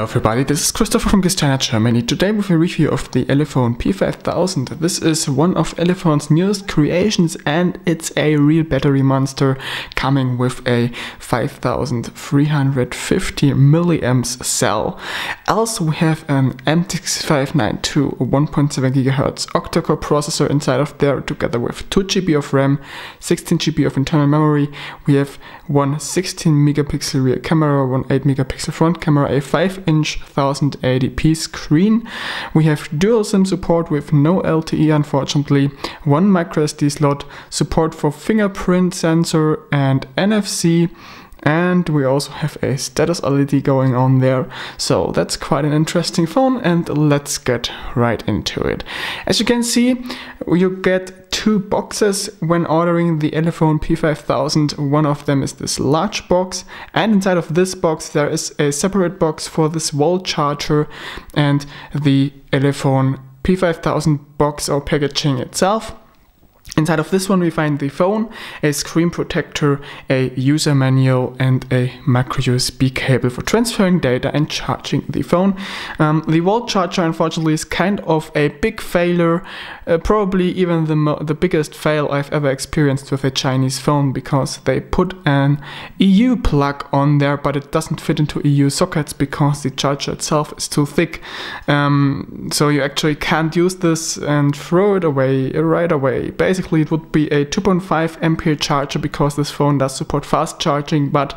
Hello everybody, this is Christopher from GizChina Germany. Today with a review of the Elephone P5000. This is one of Elephone's newest creations and it's a real battery monster coming with a 5350 milliamps cell. Also we have an MT6592 1.7 GHz octa-core processor inside of there, together with 2 GB of RAM, 16 GB of internal memory. We have one 16 megapixel rear camera, one 8 megapixel front camera, a 5-inch 1080p screen. We have dual SIM support with no LTE unfortunately, one microSD slot, support for fingerprint sensor and NFC, and we also have a status LED going on there. So that's quite an interesting phone, and let's get right into it. As you can see, you get two boxes when ordering the Elephone P5000. One of them is this large box, and inside of this box there is a separate box for this wall charger and the Elephone P5000 box or packaging itself. Inside of this one we find the phone, a screen protector, a user manual and a micro USB cable for transferring data and charging the phone. The wall charger unfortunately is kind of a big failure, probably even the biggest fail I've ever experienced with a Chinese phone, because they put an EU plug on there but it doesn't fit into EU sockets because the charger itself is too thick. So you actually can't use this and throw it away right away. Basically it would be a 2.5 ampere charger because this phone does support fast charging, but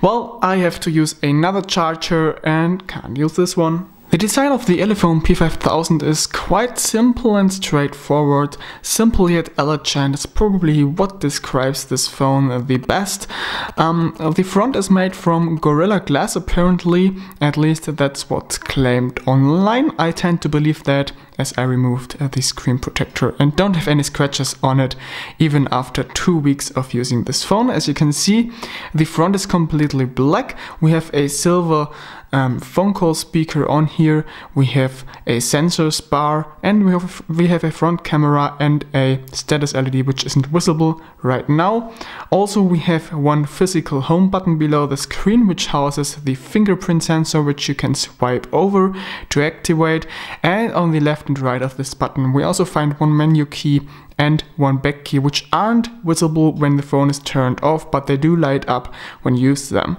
well, I have to use another charger and can't use this one. The design of the Elephone P5000 is quite simple and straightforward. Simple yet elegant is probably what describes this phone the best. The front is made from Gorilla Glass apparently, at least that's what's claimed online. I tend to believe that, as I removed the screen protector and don't have any scratches on it even after 2 weeks of using this phone. As you can see, the front is completely black. We have a silver phone call speaker on here, we have a sensors bar, and we have a front camera and a status LED which isn't visible right now. Also we have one physical home button below the screen which houses the fingerprint sensor which you can swipe over to activate, and on the left and right of this button we also find one menu key and one back key which aren't visible when the phone is turned off, but they do light up when you use them.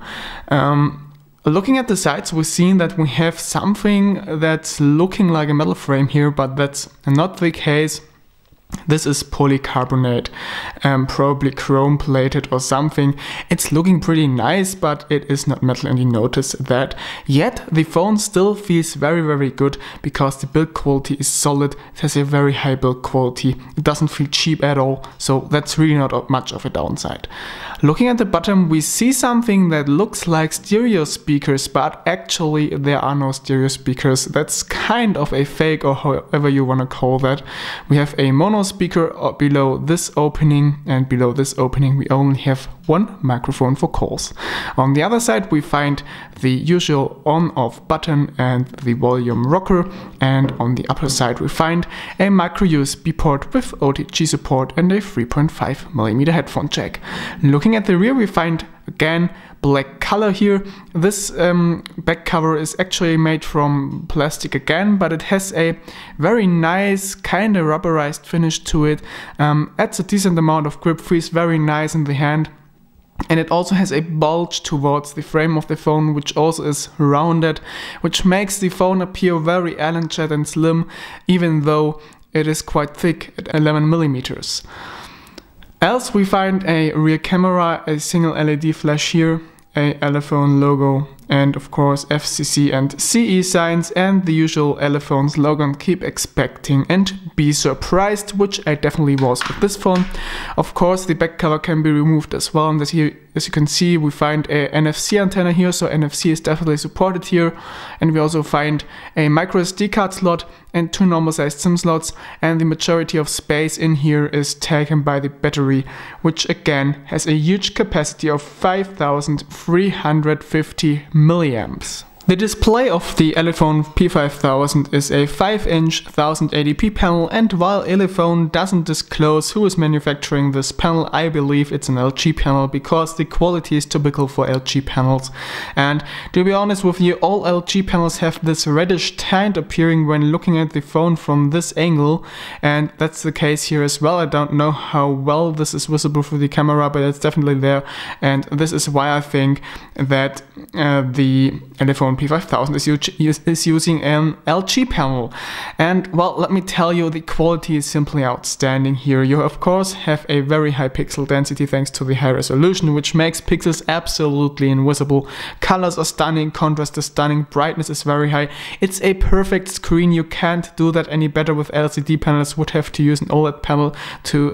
Looking at the sides, we've seen that we have something that's looking like a metal frame here, but that's not the case. This is polycarbonate, probably chrome plated or something. It's looking pretty nice, but it is not metal, and you notice that. Yet the phone still feels very good because the build quality is solid. It has a very high build quality. It doesn't feel cheap at all, so that's really not much of a downside. Looking at the bottom, we see something that looks like stereo speakers, but actually there are no stereo speakers. That's kind of a fake, or however you want to call that. We have a mono speaker below this opening, and below this opening we only have one microphone for calls. On the other side we find the usual on-off button and the volume rocker, and on the upper side we find a micro USB port with OTG support and a 3.5mm headphone jack. Looking at the rear we find again black color here. This back cover is actually made from plastic again, but it has a very nice kind of rubberized finish to it. Adds a decent amount of grip, feels very nice in the hand. And it also has a bulge towards the frame of the phone, which also is rounded, which makes the phone appear very elegant and slim, even though it is quite thick at 11mm. Else we find a rear camera, a single LED flash here, a Elephone logo, and of course FCC and CE signs, and the usual Elephone's logo, and keep expecting and be surprised, which I definitely was with this phone. Of course the back cover can be removed as well, and as you can see we find a NFC antenna here, so NFC is definitely supported here, and we also find a micro SD card slot and 2 normal sized SIM slots, and the majority of space in here is taken by the battery, which again has a huge capacity of 5350 milliamps. The display of the Elephone P5000 is a 5-inch 1080p panel, and while Elephone doesn't disclose who is manufacturing this panel, I believe it's an LG panel because the quality is typical for LG panels. And to be honest with you, all LG panels have this reddish tint appearing when looking at the phone from this angle, and that's the case here as well. I don't know how well this is visible through the camera, but it's definitely there, and this is why I think that the Elephone P5000 is using an LG panel. And well, let me tell you, the quality is simply outstanding here. You of course have a very high pixel density thanks to the high resolution, which makes pixels absolutely invisible. Colors are stunning, contrast is stunning, brightness is very high. It's a perfect screen. You can't do that any better with LCD panels. Would have to use an OLED panel to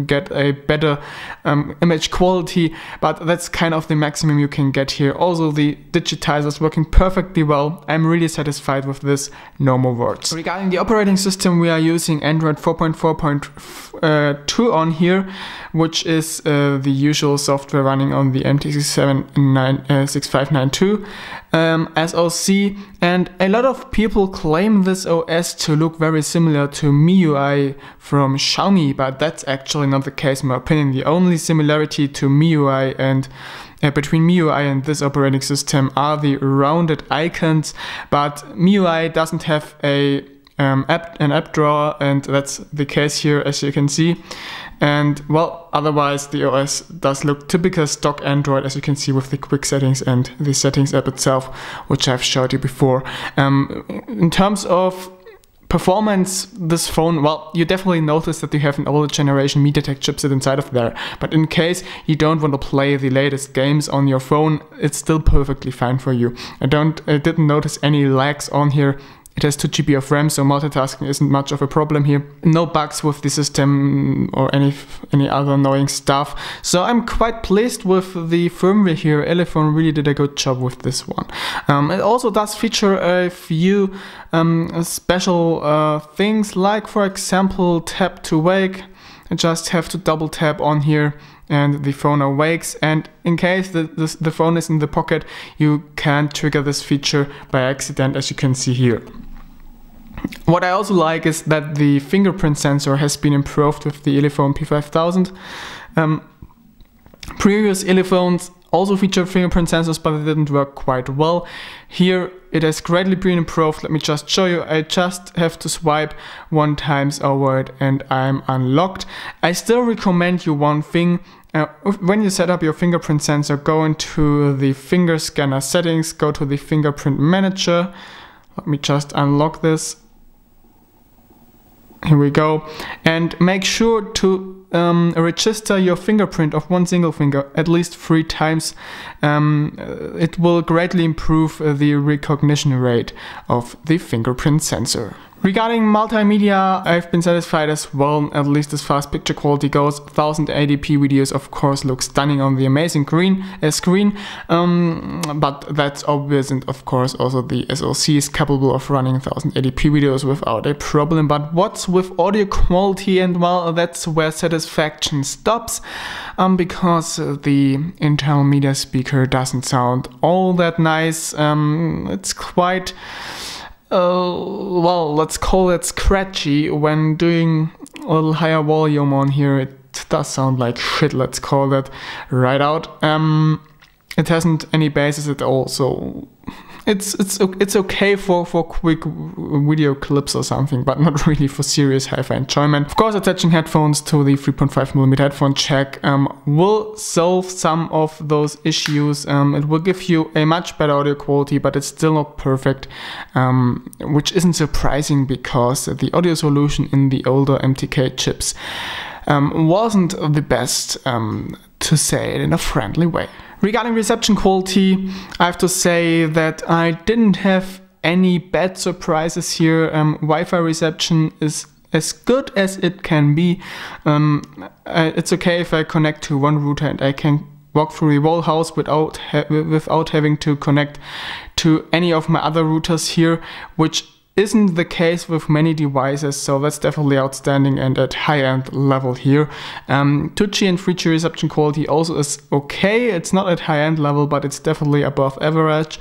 get a better image quality, but that's kind of the maximum you can get here. Also, the digitizer is working perfectly well. I'm really satisfied with this, no more words. Regarding the operating system, we are using Android 4.4.2 on here, which is the usual software running on the MT6592 SoC, and a lot of people claim this OS to look very similar to MIUI from Xiaomi, but that's actually not the case in my opinion. The only similarity to MIUI and between MIUI and this operating system are the rounded icons, but MIUI doesn't have an app drawer, and that's the case here, as you can see. And well, otherwise the OS does look typical stock Android, as you can see with the quick settings and the settings app itself, which I've showed you before. In terms of performance, this phone, well, you definitely notice that you have an older generation MediaTek chipset inside of there, but in case you don't want to play the latest games on your phone, it's still perfectly fine for you. I didn't notice any lags on here. It has 2 GB of RAM, so multitasking isn't much of a problem here. No bugs with the system or any other annoying stuff. So I'm quite pleased with the firmware here. Elephone really did a good job with this one. It also does feature a few special things, like for example tap to wake. I just have to double tap on here and the phone awakes, and in case the phone is in the pocket, you can trigger this feature by accident, as you can see here. What I also like is that the fingerprint sensor has been improved with the Elephone P5000. Previous Elephones also featured fingerprint sensors, but they didn't work quite well. Here it has greatly been improved. Let me just show you. I just have to swipe 1 time over it and I'm unlocked. I still recommend you one thing. When you set up your fingerprint sensor, go into the finger scanner settings, go to the fingerprint manager. Let me just unlock this. Here we go. And make sure to register your fingerprint of one single finger at least 3 times. It will greatly improve the recognition rate of the fingerprint sensor. Regarding multimedia, I've been satisfied as well, at least as far as picture quality goes. 1080p videos of course look stunning on the amazing screen, but that's obvious, and of course also the SoC is capable of running 1080p videos without a problem. But what's with audio quality? And well, that's where satisfaction stops, because the internal media speaker doesn't sound all that nice. It's quite well, let's call it scratchy. When doing a little higher volume on here, it does sound like shit, let's call that right out. It hasn't any bases at all, so it's okay for quick video clips or something, but not really for serious hi-fi enjoyment. Of course, attaching headphones to the 3.5mm headphone jack will solve some of those issues. It will give you a much better audio quality, but it's still not perfect, which isn't surprising because the audio solution in the older MTK chips wasn't the best, to say it in a friendly way. Regarding reception quality, I have to say that I didn't have any bad surprises here. Wi-Fi reception is as good as it can be. It's okay if I connect to one router and I can walk through the whole house without having to connect to any of my other routers here, which isn't the case with many devices, so that's definitely outstanding and at high-end level here. 2G and 3G reception quality also is okay. It's not at high-end level, but it's definitely above average.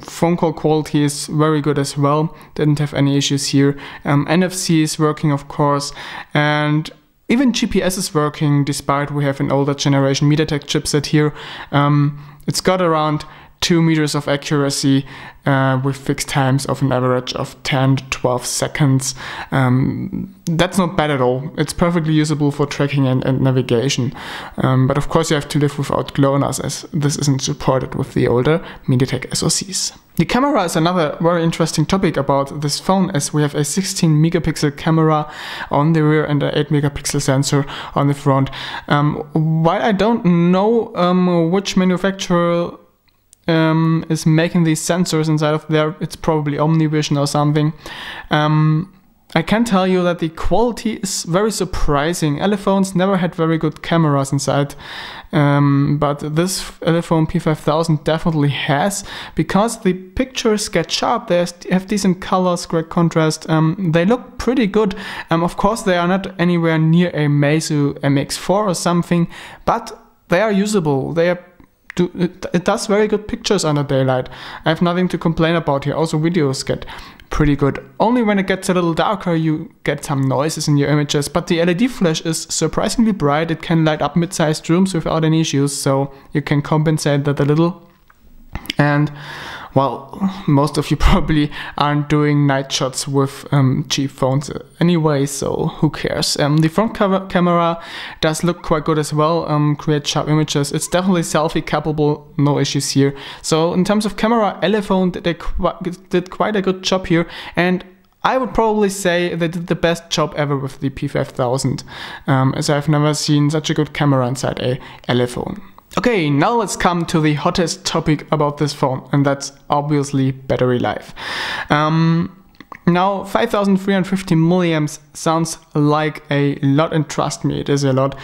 phone call quality is very good as well. Didn't have any issues here. NFC is working, of course, and even GPS is working despite we have an older generation MediaTek chipset here. It's got around 2 meters of accuracy with fixed times of an average of 10 to 12 seconds. That's not bad at all. It's perfectly usable for tracking and navigation. But of course you have to live without GLONASS, as this isn't supported with the older MediaTek SoCs. The camera is another very interesting topic about this phone, as we have a 16 megapixel camera on the rear and an 8 megapixel sensor on the front. While I don't know which manufacturer is making these sensors inside of there, it's probably OmniVision or something. I can tell you that the quality is very surprising. Elephones never had very good cameras inside, but this Elephone P5000 definitely has, because the pictures get sharp, they have decent colors, great contrast, they look pretty good. Of course they are not anywhere near a Meizu MX4 or something, but they are usable. It does very good pictures under daylight. I have nothing to complain about here. Also videos get pretty good. Only when it gets a little darker you get some noises in your images, but the LED flash is surprisingly bright. It can light up mid-sized rooms without any issues, so you can compensate that a little. And well, most of you probably aren't doing night shots with cheap phones anyway, so who cares. The front camera does look quite good as well, creates sharp images. It's definitely selfie capable, no issues here. So in terms of camera, Elephone did quite a good job here, and I would probably say they did the best job ever with the P5000, as I've never seen such a good camera inside a Elephone. Okay, now let's come to the hottest topic about this phone, and that's obviously battery life. Now 5350 milliamps sounds like a lot, and trust me, it is a lot.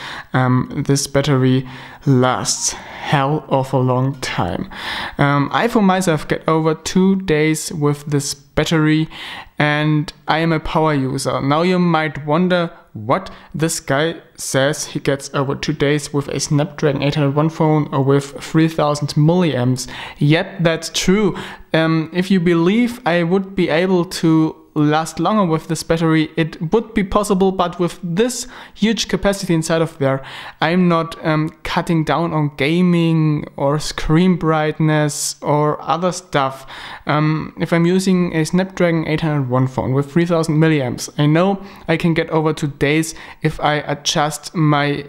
This battery lasts hell of a long time. I for myself get over 2 days with this battery, and I am a power user. Now you might wonder, what? This guy says he gets over 2 days with a Snapdragon 801 phone or with 3000 milliamps. Yep, that's true. If you believe I would be able to last longer with this battery, it would be possible, but with this huge capacity inside of there, I'm not cutting down on gaming or screen brightness or other stuff. If I'm using a Snapdragon 801 phone with 3000 milliamps, I know I can get over 2 days if I adjust my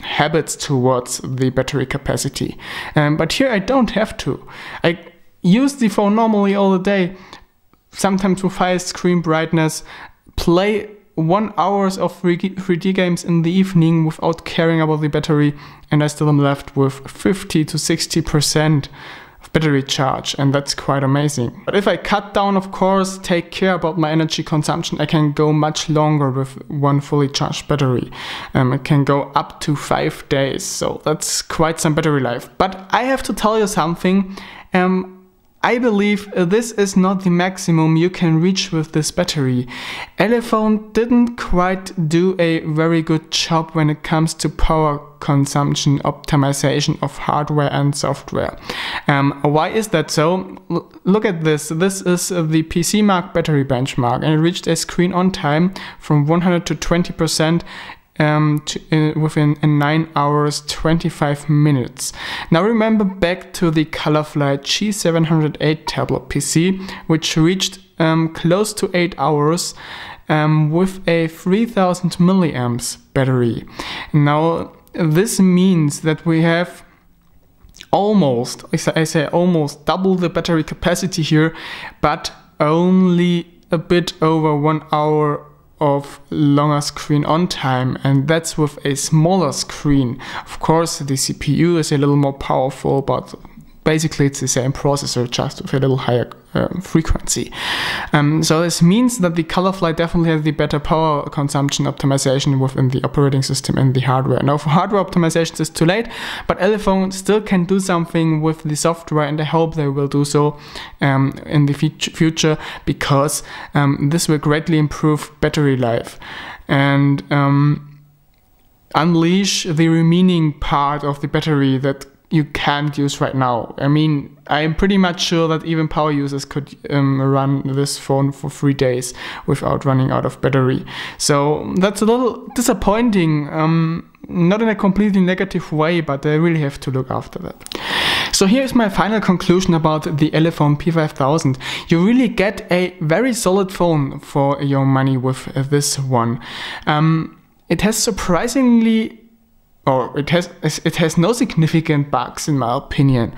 habits towards the battery capacity. But here I don't have to. I use the phone normally all the day, sometimes with highest screen brightness, play 1 hour of 3D games in the evening without caring about the battery, and I still am left with 50 to 60% of battery charge, and that's quite amazing. But if I cut down, of course, take care about my energy consumption, I can go much longer with one fully charged battery. It can go up to 5 days, so that's quite some battery life. But I have to tell you something. I believe this is not the maximum you can reach with this battery. Elephone didn't quite do a very good job when it comes to power consumption optimization of hardware and software. Why is that so? Look at this. This is the PC Mark battery benchmark, and it reached a screen on time from 100 to 20% within 9 hours 25 minutes. Now remember back to the ColorFlight G708 tablet PC, which reached close to 8 hours with a 3000 milliamps battery. Now this means that we have almost, I say almost, double the battery capacity here, but only a bit over 1 hour of longer screen on time, and that's with a smaller screen. Of course the CPU is a little more powerful, but basically it's the same processor, just with a little higher frequency. So this means that the ColorFlight definitely has the better power consumption optimization within the operating system and the hardware. Now for hardware optimizations it's too late, but Elephone still can do something with the software, and I hope they will do so in the future, because this will greatly improve battery life and unleash the remaining part of the battery that you can't use right now. I mean, I'm pretty much sure that even power users could run this phone for 3 days without running out of battery. So that's a little disappointing, not in a completely negative way, but I really have to look after that. So here's my final conclusion about the Elephone P5000. You really get a very solid phone for your money with this one. It has surprisingly, or it has no significant bugs in my opinion.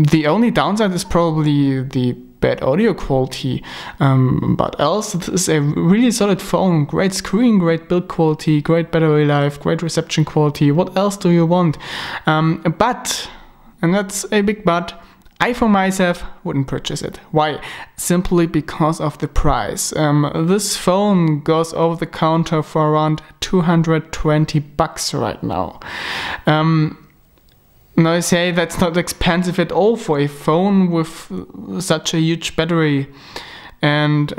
The only downside is probably the bad audio quality, but else it is a really solid phone. Great screen, great build quality, great battery life, great reception quality. What else do you want? But, and that's a big but, I for myself wouldn't purchase it. Why? Simply because of the price. This phone goes over the counter for around 220 bucks right now. Now I say that's not expensive at all for a phone with such a huge battery and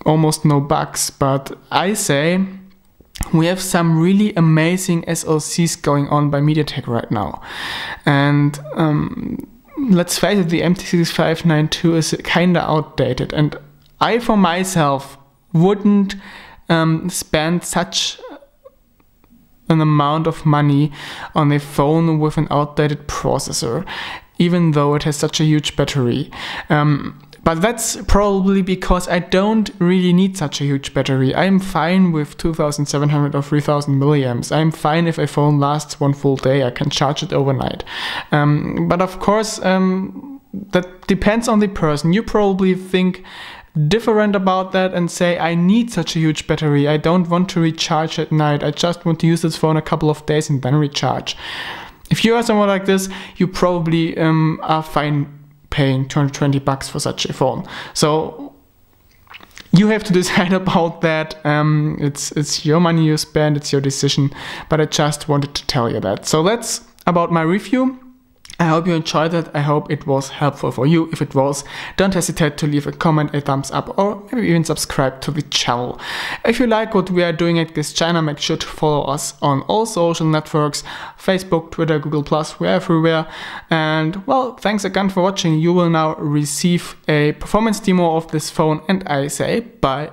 almost no bugs, but I say we have some really amazing SoCs going on by MediaTek right now. And let's face it, the MT6592 is kinda outdated, and I for myself wouldn't spend such an amount of money on a phone with an outdated processor, even though it has such a huge battery. But that's probably because I don't really need such a huge battery. I'm fine with 2700 or 3000 milliamps. I'm fine if a phone lasts 1 full day. I can charge it overnight. But of course, that depends on the person. You probably think different about that and say, I need such a huge battery. I don't want to recharge at night. I just want to use this phone a couple of days and then recharge. If you are someone like this, you probably are fine paying 220 bucks for such a phone. So you have to decide about that. It's your money you spend, it's your decision, but I just wanted to tell you that. So that's about my review. I hope you enjoyed it. I hope it was helpful for you. If it was, don't hesitate to leave a comment, a thumbs up, or maybe even subscribe to the channel. If you like what we are doing at GizChina, make sure to follow us on all social networks, Facebook, Twitter, Google+, we're everywhere. And well, thanks again for watching. You will now receive a performance demo of this phone, and I say bye.